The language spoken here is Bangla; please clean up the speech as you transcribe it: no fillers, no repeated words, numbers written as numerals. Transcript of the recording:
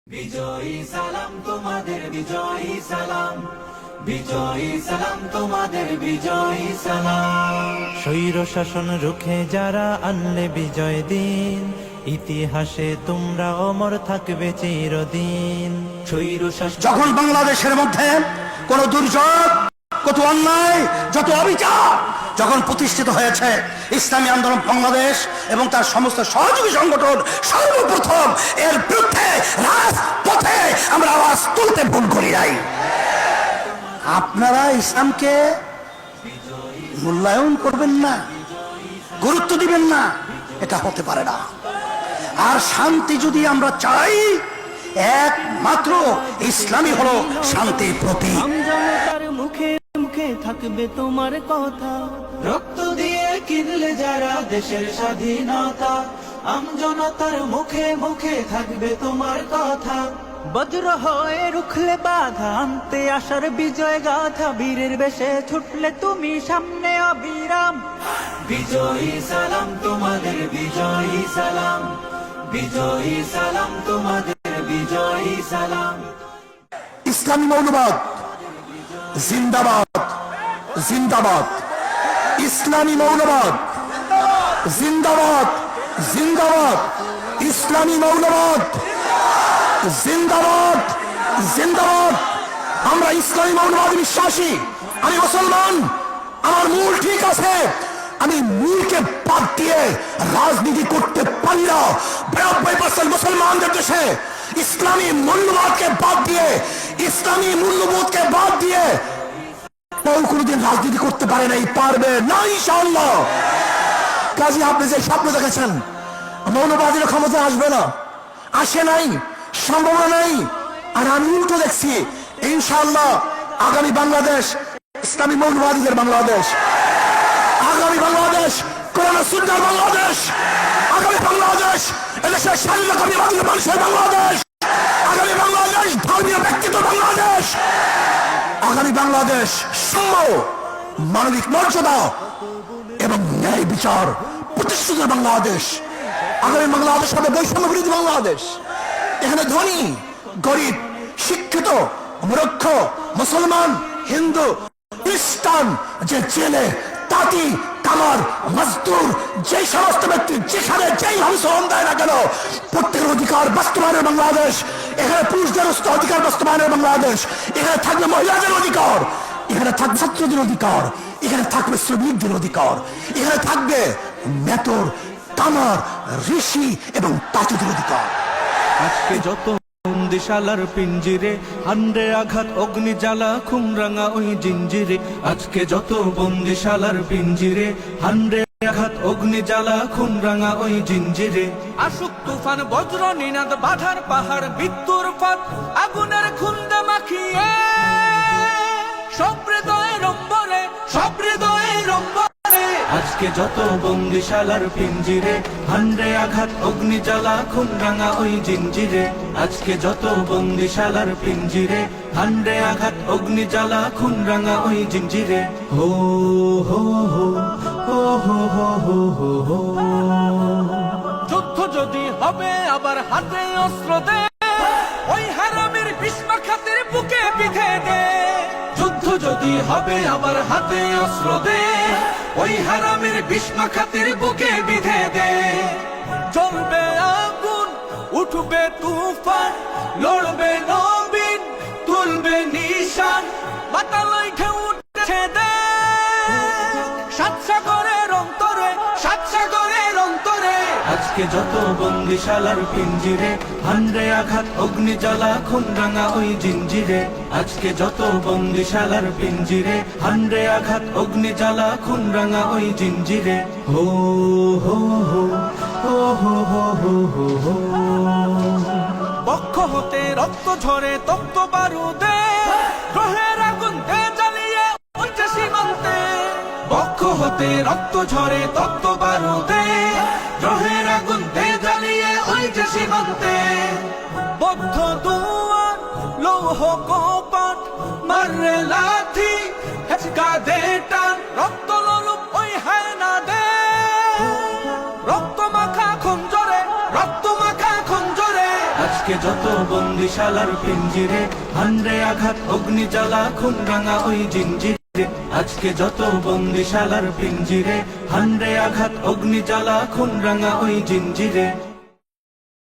বিজয়ী সালাম তোমাদের, বিজয়ী সালাম, বিজয়ী সালাম তোমাদের, বিজয়ী সালাম। স্বৈর শাসন রুখে যারা আনলে বিজয় দিন, ইতিহাসে তোমরা অমর থাকবে চিরদিন। স্বৈর শাসন যখন বাংলাদেশের মধ্যে কোন দুর্যোগ, কত অন্যায়, যত অবিচার যখন প্রতিষ্ঠিত হয়েছে, ইসলামী আন্দোলন বাংলাদেশ এবং তার সমস্ত সহযোগী সংগঠন সর্বপ্রথম এর বিরুদ্ধে রাজপথে আমরা আওয়াজ তুলতে ভুল করি নাই। আপনারা ইসলামকে মূল্যায়ন করবেন না, গুরুত্ব দিবেন না, এটা হতে পারে না। আর শান্তি যদি আমরা চাই, একমাত্র ইসলামই হলো শান্তির প্রতীক। আমজনতার মুখে মুখে থাকবে তোমার কথা, রক্ত দিয়ে কিনলে যারা দেশের স্বাধীনতা, আমজনতার মুখে মুখে থাকবে তোমার কথা। বজ্র হয়ে রুখলে বাধা, আনতে আসার বিজয় গাথা, বীরের বেশে ছুটলে তুমি সামনে অবিরাম। বিজয়ী সালাম তোমাদের, বিজয়ী সালাম, বিজয়ী সালাম তোমাদের, বিজয়ী সালাম। ইসলামী মৌলবাদ জিন্দাবাদ, জিন্দাবাদ। ইসলামী মৌলবাদ জিন্দাবাদ, জিন্দাবাদ। ইসলামী মৌলবাদ জিন্দাবাদ, জিন্দাবাদ। আমরা ইসলামী মৌলবাদ বিশ্বাসী, আমি মুসলমান, আমার মূল ঠিক আছে। আমি মূলকে বাদ দিয়ে রাজনীতি করতে পারি না। 92% মুসলমানদের দেশে ইসলামী মূল্যবোধকে বাদ দিয়ে, ইসলামী মূল্যবোধকে বাদ দিয়ে কেউ কোনোদিন রাজনীতি করতে পারে নাই, পারবে না ইনশাআল্লাহ। কাজে আপনি যে স্বপ্ন দেখেছেন মৌলবাদীরা ক্ষমতা আসবে না, আসে নাই, সম্ভাবনা নাই। আর আমি উল্টো দেখছি, ইনশাআল্লাহ আগামী বাংলাদেশ ইসলামী মৌলবাদীদের বাংলাদেশ, আগামী বাংলাদেশ কোরআন সুন্নাহর বাংলাদেশ, আগামী বাংলাদেশ এদেশের স্বাধীনতাকামী মানুষের বাংলাদেশ, আগামী বাংলাদেশ ধর্মীয় ব্যক্তিত্ব বাংলাদেশ, আগামী বাংলাদেশ সাম্য, মানবিক মর্যাদা এবং ন্যায় বিচার প্রতিষ্ঠিত বাংলাদেশ। আগামী বাংলাদেশ হবে বৈষম্য বিরোধী বাংলাদেশ। এখানে ধনী গরিব, শিক্ষিত মূর্খ, মুসলমান হিন্দু খ্রিস্টান, যে জেলে তাঁতি কামার মজদুর, যে সমস্ত ব্যক্তি যেখানে যেই ভাবে শ্রম দেয় না কেন, প্রত্যেকের অধিকার বাস্তবায়নের বাংলাদেশ। এখানে পুরুষদের অধিকার বাস্তবায়নের বাংলাদেশ। এখানে থাকবে মহিলাদের অধিকার, এখানে থাকবে ছাত্রদের অধিকার, এখানে থাকবে শ্রমিকদের অধিকার, এখানে থাকবে মেতর কামার ঋষি এবং তাঁতিদের অধিকার। আজকে যত বন্দিশালার পিঞ্জিরে, হান্ডে আঘাত অগ্নি জ্বালা খুমরাঙা ওই জিঞ্জিরে। আজকে যত বন্দিশালার পিঞ্জিরে, হান্ডে আঘাত অগ্নি জ্বালা খুমরাঙা ওই জিঞ্জিরে। আসুক তুফান বজ্র নিনাদ বাধার পাহাড়, মৃত্যুর ফাঁদ আগুনের খুন্দে মাখিয়ে, সব হৃদয়ে রম্বরে, সব হৃদয়ে রম্বরে। আজকে যত বন্দিশালার পিঞ্জিরে, হান্ডে আঘাত অগ্নি জ্বালা খুমরাঙা ওই জিঞ্জিরে। আজকে যত বন্দিশালার পিঞ্জিরে, হান্ডে আঘাত অগ্নি জ্বালা খুমরাঙা ওই জিঞ্জিরে। হো হো হো হো হো হো হো হো হো। যুদ্ধ যদি হবে আবার হাতে অস্ত্র দে, ওই হারামের বিস্মা খাতের বুকে বিধে দে। যুদ্ধ যদি হবে আবার হাতে অস্ত্র দে, ওই হারামের বিস্মা খাতের বুকে বিধে দে। জ্বলবে আগুন, উঠবে তুফান, লড়বে নবীন, তুলবে নিশান, মাতালয় ঢেউ উঠছে দে। সাত সাগরের অন্তরে, সাত সাগরের অন্তরে। আজকে যত বন্দিশালার পিঞ্জিরে, হান্ডে আঘাত অগ্নি জ্বালা খুমরাঙা ওই জিঞ্জিরে। আজকে যত বন্দিশালার পিঞ্জিরে, হান্ডে আঘাত অগ্নি জ্বালা খুমরাঙা ওই জিঞ্জিরে। হো হো হো হো হো হো হো হো হো। বক্ষ হতে রক্ত ঝরে তপ্ত বারুদে, গ্রহের আগুন দে জ্বালিয়ে উঠছে সীমান্তে। বক্ষ হতে রক্ত ঝরে তপ্ত বারুদে, গ্রহের আগুন দে জ্বালিয়ে উঠছে সীমান্তে। বদ্ধ দুয়ার লৌহ কপাট, মাররে লাথি হেঁচকা দে টান, রক্ত লোলুপ ওই হায়না দে। রক্ত মাখা খঞ্জরে, রক্ত মাখা খঞ্জরে। আজকে যত বন্দিশালার পিঞ্জিরে, হান্ডে আঘাত অগ্নি জ্বালা খুন রাঙা ওই জিঞ্জিরে। আজকে যত বন্দিশালার পিঞ্জিরে, হান্ডে আঘাত অগ্নি জ্বালা খুন রাঙা ওই জিঞ্জিরে।